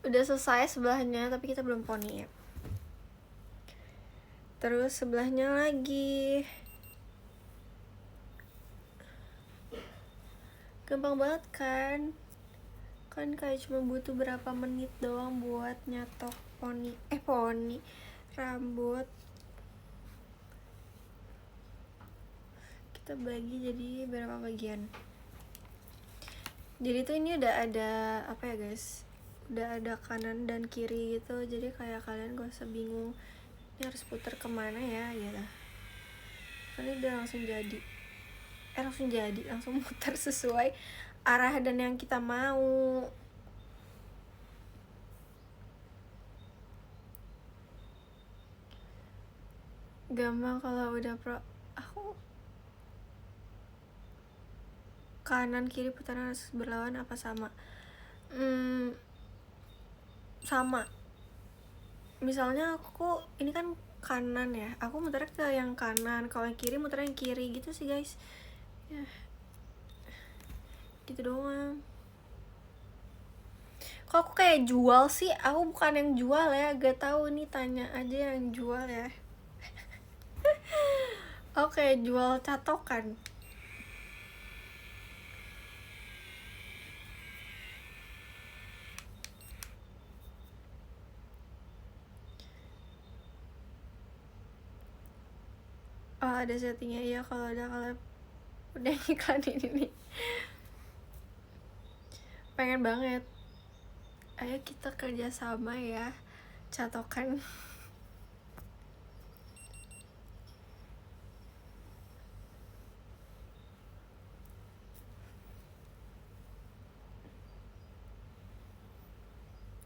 Udah selesai sebelahnya, tapi kita belum poni ya. Terus sebelahnya lagi. Gampang banget kan? Kan kayak cuma butuh berapa menit doang buat nyatok poni rambut. Kita bagi jadi berapa bagian. Jadi tuh ini udah ada apa ya guys, udah ada kanan dan kiri gitu, jadi kayak kalian gak usah bingung ini harus putar kemana ya gitu. Karena udah langsung muter sesuai arah dan yang kita mau. Gampang kalau udah pro. Aku kanan kiri putaran harus berlawan apa sama? Sama. Misalnya aku ini kan kanan ya, aku muter ke yang kanan, kalau yang kiri muter yang kiri gitu sih guys ya, gitu doang. Kok aku kayak jual sih? Aku bukan yang jual ya, gak tahu nih, tanya aja yang jual ya. Aku kayak jual catokan. Oh ada settingnya ya, kalau udah iklan ini nih. Pengen banget. Ayo kita kerja sama ya. catokan.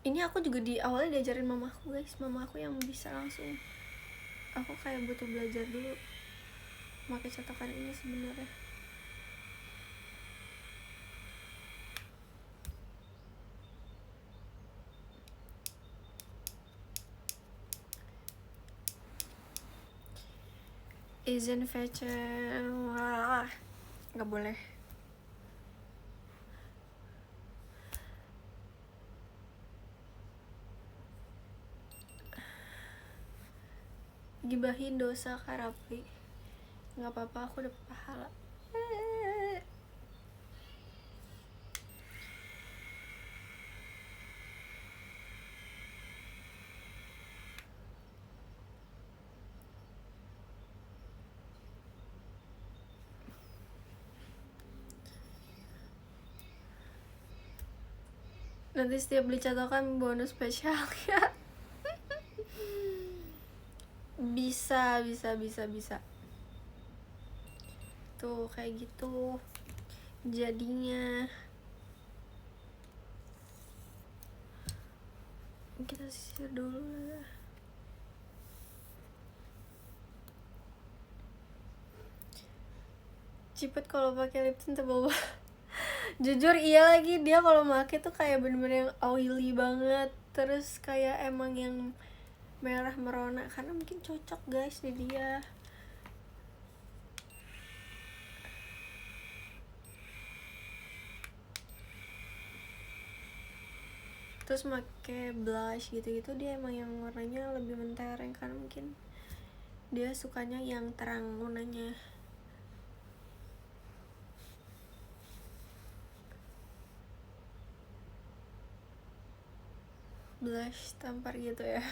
Ini aku juga di awalnya diajarin mamaku guys, mamaku yang bisa langsung. Aku kayak butuh belajar dulu pakai catokan ini sebenarnya. Izin fashion, nggak boleh. Gibahin dosa Karapi, nggak apa-apa, aku dapat pahala. Nanti setiap beli catokan bonus spesial ya. Bisa. Tuh kayak gitu jadinya. Kita sisir dulu ya. Cipet kalau pakai lip tint tebal banget. Jujur iya lagi, dia kalau pakai tuh kayak bener-bener yang oily banget. Terus kayak emang yang merah merona, karena mungkin cocok guys di dia. Terus pakai blush gitu-gitu, dia emang yang warnanya lebih mentereng, karena mungkin dia sukanya yang terang warnanya. Blush tampar gitu ya.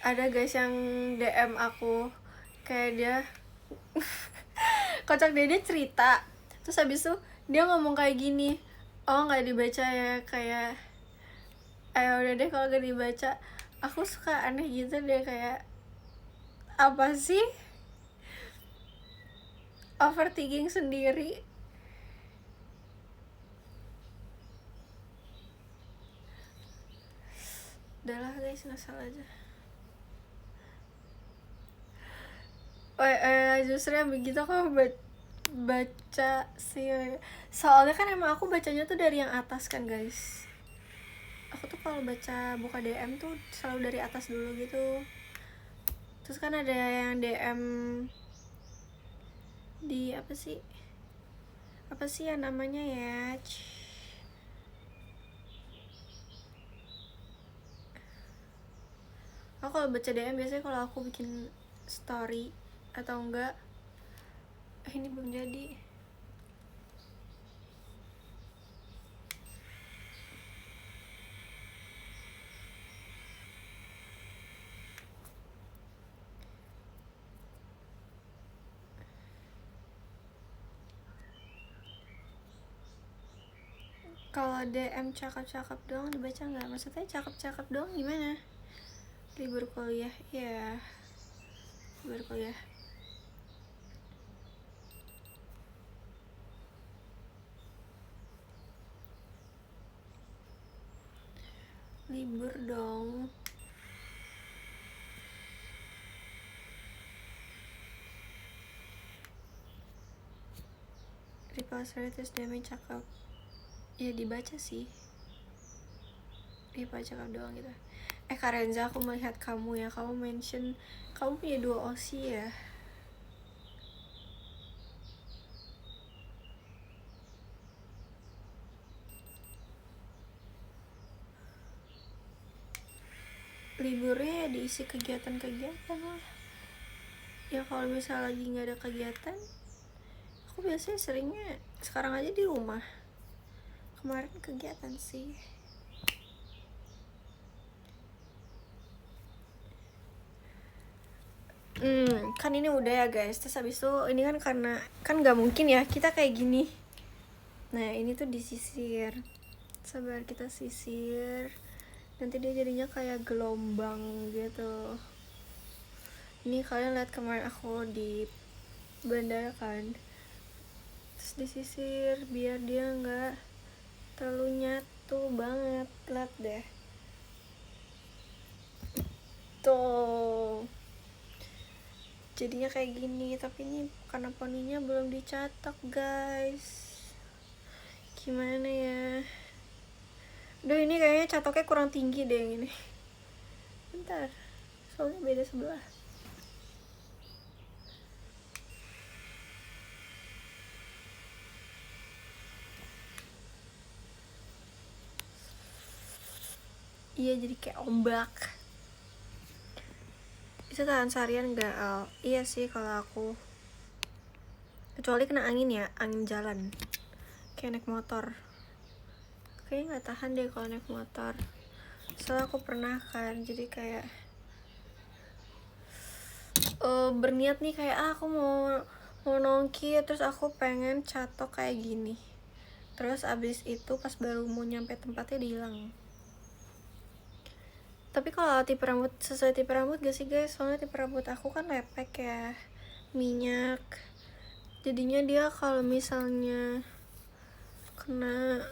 Ada guys yang DM aku kayak dia kocak, dia cerita, terus habis itu dia ngomong kayak gini, oh nggak dibaca ya, kayak udah deh kalau gak dibaca. Aku suka aneh gitu deh, kayak apa sih, overthinking sendiri. Udahlah guys, ngasal aja. Justru yang begitu aku baca sih, soalnya kan emang aku bacanya tuh dari yang atas kan guys. Aku tuh kalau buka DM tuh selalu dari atas dulu gitu. Terus kan ada yang DM di apa sih ya namanya ya, aku kalau baca DM biasanya kalau aku bikin story atau enggak. Ini belum jadi. Kalau DM cakep-cakep doang dibaca nggak? Maksudnya cakep-cakep doang gimana? Libur kuliah, ya libur kuliah. Libur dong. Repost terus DM cakep, ya dibaca sih. Reply cakep doang gitu. Karenza, aku melihat kamu ya, kamu mention kamu punya 2 OSI ya. Liburnya ya diisi kegiatan-kegiatan lah. Ya kalau misalnya lagi nggak ada kegiatan, aku biasanya seringnya sekarang aja di rumah. Kemarin kegiatan sih. Kan ini udah ya guys. Terus habis itu ini kan karena kan nggak mungkin ya kita kayak gini. Nah ini tuh disisir. Sabar, kita sisir. Nanti dia jadinya kayak gelombang gitu. Ini kalian lihat kemarin aku di bandara kan. Terus disisir biar dia nggak terlalu nyatu banget. Lihat deh. Tuh. Jadinya kayak gini, tapi ini karena poninya belum dicatok guys. Gimana ya? Duh ini kayaknya catoknya kurang tinggi deh yang ini. Bentar, soalnya beda sebelah. Iya jadi kayak ombak. Itu tahan seharian gak Al? Iya sih kalau aku. Kecuali kena angin ya, angin jalan. Kayak naik motor. Kayaknya gak tahan deh kalau naik motor. Soalnya aku pernah kan, jadi kayak berniat nih kayak aku mau nongki, terus aku pengen catok kayak gini. Terus abis itu pas baru mau nyampe tempatnya dihilang. Tapi kalau tipe rambut sesuai tipe rambut gak sih guys? Soalnya tipe rambut aku kan lepek ya, minyak. Jadinya dia kalau misalnya kena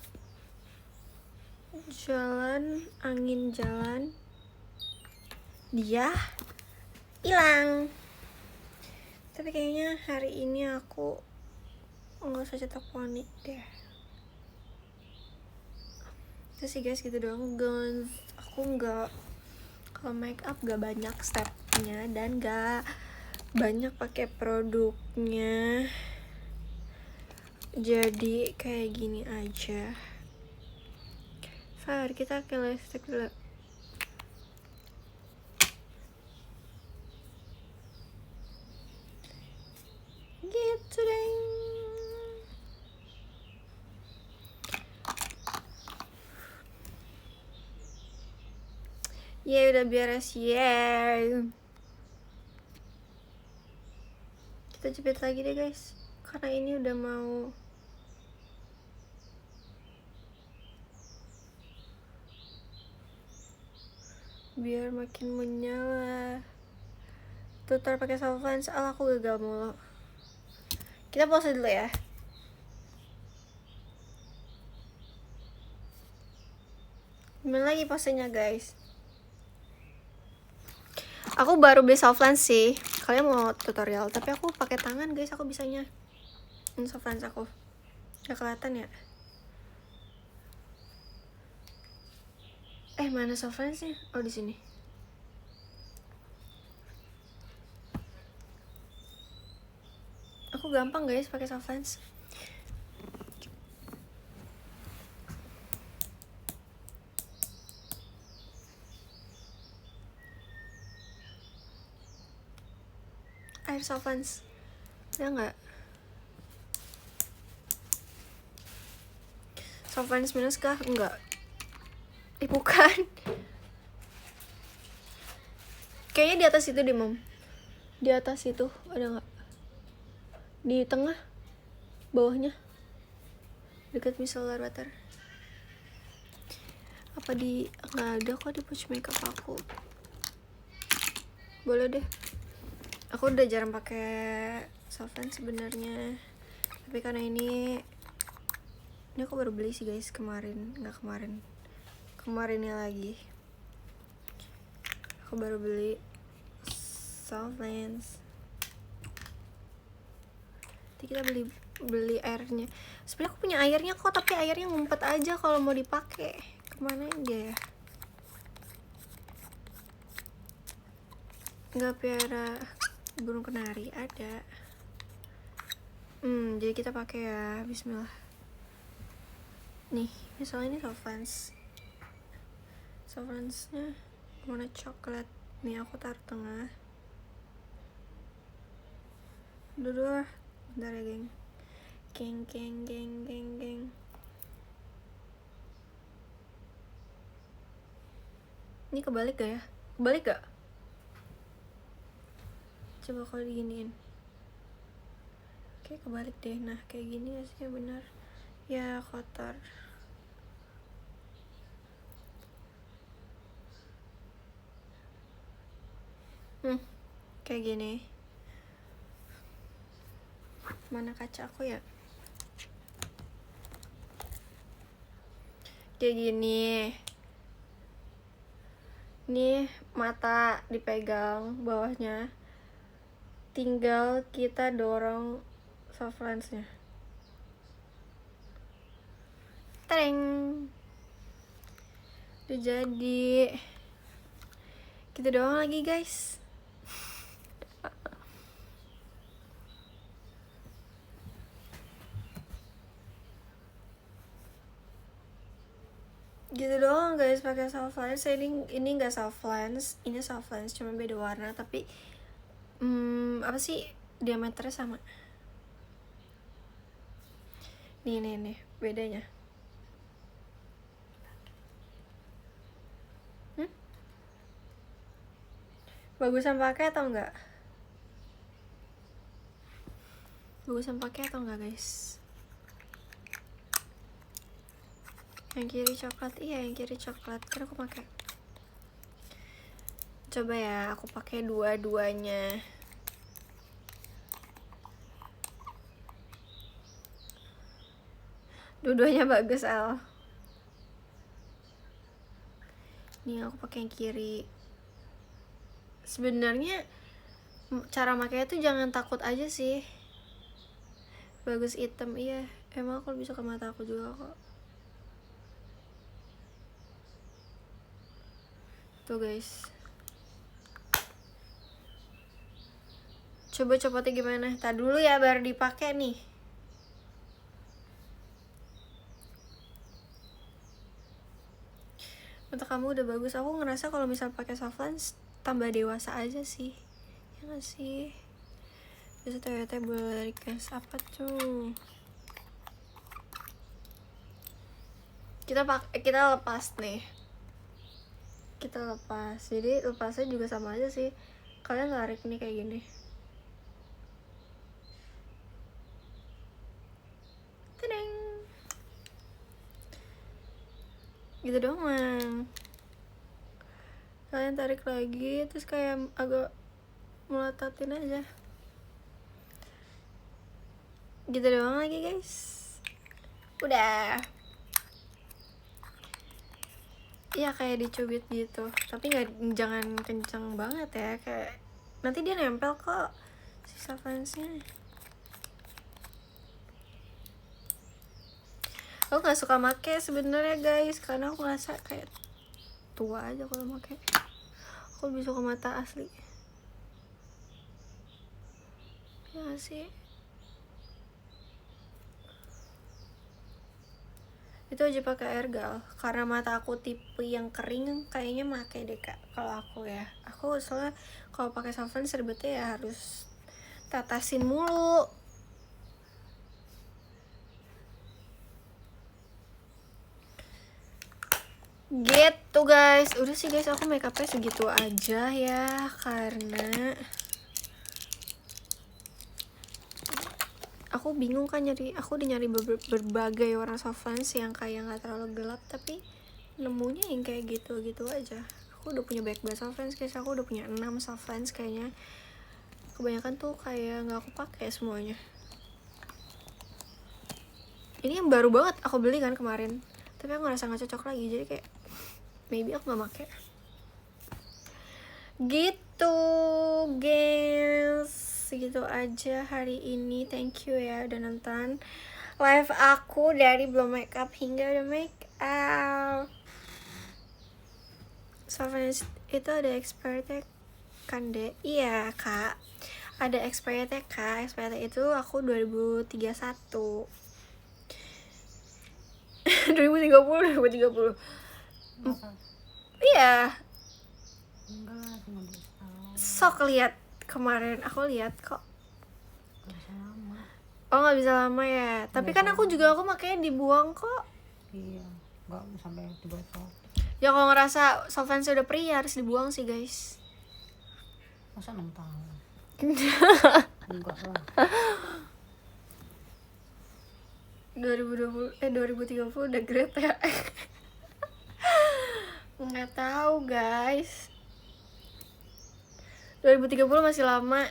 jalan, angin jalan, dia hilang. Tapi kayaknya hari ini aku nggak usah cetak poni deh. Itu sih guys gitu doang. Aku nggak, kalau make up gak banyak stepnya dan gak banyak pakai produknya, jadi kayak gini aja. Far, kita ke lipstick dulu. Gitu deh. Ya udah beres ya. Kita jepit lagi deh guys, karena ini udah mau biar makin menyala. Tutor pakai solvent, soal aku gagal mulu. Kita pause dulu ya. Gimana lagi posenya guys? Aku baru beli soft lens sih. Kalian mau tutorial? Tapi aku pakai tangan guys, aku bisanya. Ini soft lens aku. Gak kelihatan ya? Mana soft lensnya? Oh di sini. Aku gampang guys pakai soft lens. Air soft lens. Ya nggak? Soft lens minus kah? Enggak. Bukan. Kayaknya di atas itu deh, Mom. Di atas itu ada nggak? Di tengah, bawahnya, dekat micellar water. Apa di nggak ada kok di pouch makeup aku. Boleh deh. Aku udah jarang pakai soft lens sebenarnya. Tapi karena ini aku baru beli sih guys kemarin, kemarinnya lagi. Aku baru beli soft lens. Nanti kita beli airnya. Sebenarnya aku punya airnya kok, tapi airnya ngumpet aja kalau mau dipakai. Kemana aja ya? Nggak piara burung kenari ada. Jadi kita pakai ya. Bismillah. Nih, misalnya ini soft lens. Soft lensnya warna coklat. Nih aku taruh tengah. Dua. Bentar ya geng. Geng. Ini kebalik gak ya? Kebalik gak? Coba kalau diginiin. Oke, kebalik deh. Nah, kayak gini sih yang benar. Ya, kotor. Kayak gini. Mana kaca aku ya? Kayak gini. Nih, mata dipegang bawahnya. Tinggal kita dorong soft lens-nya. Tereng. Udah jadi. Gitu doang lagi, guys. Gitu doang guys, pakai soft lens. Ini nggak soft lens, ini soft lens cuma beda warna, tapi apa sih, diameternya sama. Nih bedanya. Bagusan pakai atau enggak? Bagusan pakai atau enggak, guys? Yang kiri coklat, iya yang kiri coklat. Kan aku pakai. Coba ya, aku pakai dua-duanya. Dua-duanya bagus, Al. Nih aku pakai yang kiri. Sebenarnya cara makanya tuh jangan takut aja sih. Bagus hitam, iya. Emang aku bisa ke mata aku juga kok. Tuh guys. Coba copotnya gimana? Tadi dulu ya baru dipakai nih. Mata kamu udah bagus. Aku ngerasa kalau misal pakai soft lens tambah dewasa aja sih. Ya nggak sih? Bisa ternyata boleh request apa tuh? Kita lepas nih. Kita lepas. Jadi lepasnya juga sama aja sih. Kalian tarik nih kayak gini. Tadang. Gitu doang. Kalian tarik lagi terus kayak agak melatatin aja. Gitu doang lagi, guys. Udah. Iya kayak dicubit gitu, tapi jangan kencang banget ya, kayak nanti dia nempel kok sisa fansnya. Aku nggak suka make sebenarnya guys, karena aku ngerasa kayak tua aja kalau make. Aku lebih suka mata asli. Ya gak sih? Itu aja pakai air gal, karena mata aku tipe yang kering, kayaknya make deh kak. Kalau aku ya, aku soalnya kalau pakai soft lens ribetnya ya harus tatasin mulu. Gitu guys, udah sih guys, aku makeupnya segitu aja ya, karena aku bingung kan aku udah nyari berbagai warna soft lens yang kayak nggak terlalu gelap, tapi nemunya yang kayak gitu aja. Aku udah punya banyak banget soft lens guys, aku udah punya 6 soft lens kayaknya. Kebanyakan tuh kayak nggak aku pakai semuanya. Ini yang baru banget aku beli kan kemarin, tapi aku ngerasa nggak cocok lagi, jadi kayak maybe aku nggak pakai. Gitu guys, segitu aja hari ini. Thank you ya udah nonton live aku dari belum make up hingga udah make up. Soft lens itu ada expirednya kan deh? Iya kak, ada expirednya kak. Expired itu aku 2031 2030. Iya. Enggak lah, cuma 2 tahun. Sok lihat kemarin aku lihat kok. Gak bisa lama. Oh nggak bisa lama ya. Tapi kan aku makanya dibuang kok. Iya, nggak sampai 3 tahun. Ya kalau ngerasa soft lens udah perih harus dibuang sih guys. Masa 6 tahun? Enggak lah. 2030 udah great ya. Nggak tahu guys, 2030 masih lama.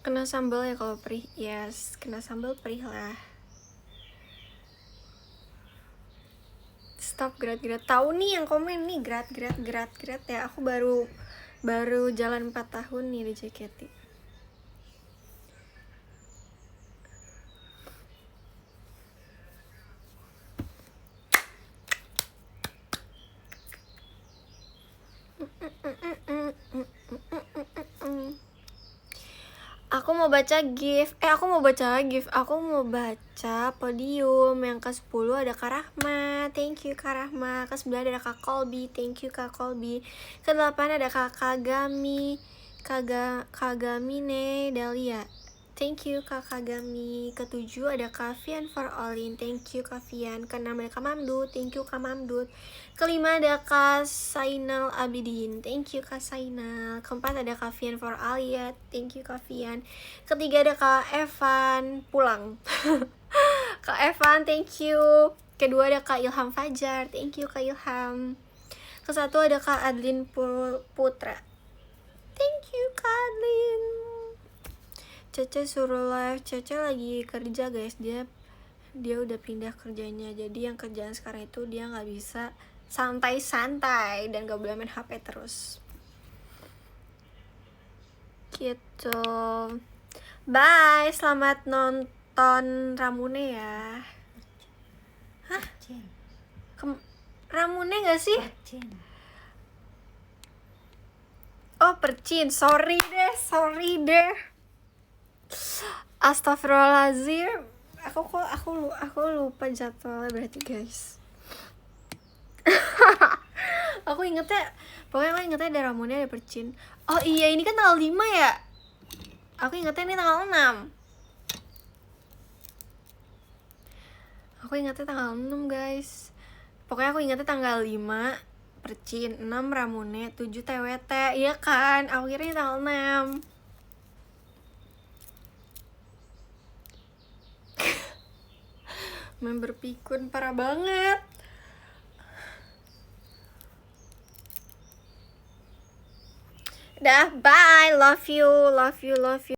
Kena sambal ya kalau perih. Yes, kena sambal perih lah. Stop gerat-gerat. Tahu nih yang komen nih gerat ya. Aku baru jalan 4 tahun nih di JKT. Aku mau baca gift. Aku mau baca podium. Yang ke-10 ada Kak Rahma. Thank you Kak Rahma. Ke-9 ada Kak Kolbi. Thank you Kak Kolbi. Ke-8 ada Kak Kagamine Dahlia. Thank you Kak Kagami. Ke-7 ada Kak Fian for Olin. Thank you Kak Fian. Ke-6 ada Kak Mamdut. Thank you Kak Mamdut. Ke-5 ada Kak Sainal Abidin. Thank you Kak Sainal. Ke-4 ada Kak Fian for Alia. Thank you Kak Fian. Ke-3 ada Kak Evan pulang. Kak Evan, thank you. Ke-2 ada Kak Ilham Fajar. Thank you Kak Ilham. Ke-1 ada Kak Adlin Putra. Thank you Kak Adlin. Cece suruh live. Cece lagi kerja guys, dia udah pindah kerjanya, jadi yang kerjaan sekarang itu dia nggak bisa santai-santai dan gak boleh main HP terus gitu. Bye, selamat nonton Ramune ya. Hah? Ramune gak sih? Percin. Oh, Percin. Sorry deh. Astagfirullahaladzim. Aku lupa jadwalnya berarti guys. Aku ingetnya ada Ramune, ada Percin. Oh iya, ini kan tanggal 5 ya. Aku ingetnya ini tanggal 6. Aku ingetnya tanggal 6 guys. Pokoknya aku ingetnya tanggal 5 Percin, 6 Ramune, 7 TWT. Iya kan? Aku kira ini tanggal 6. Member pikun parah banget. Dah, bye. Love you.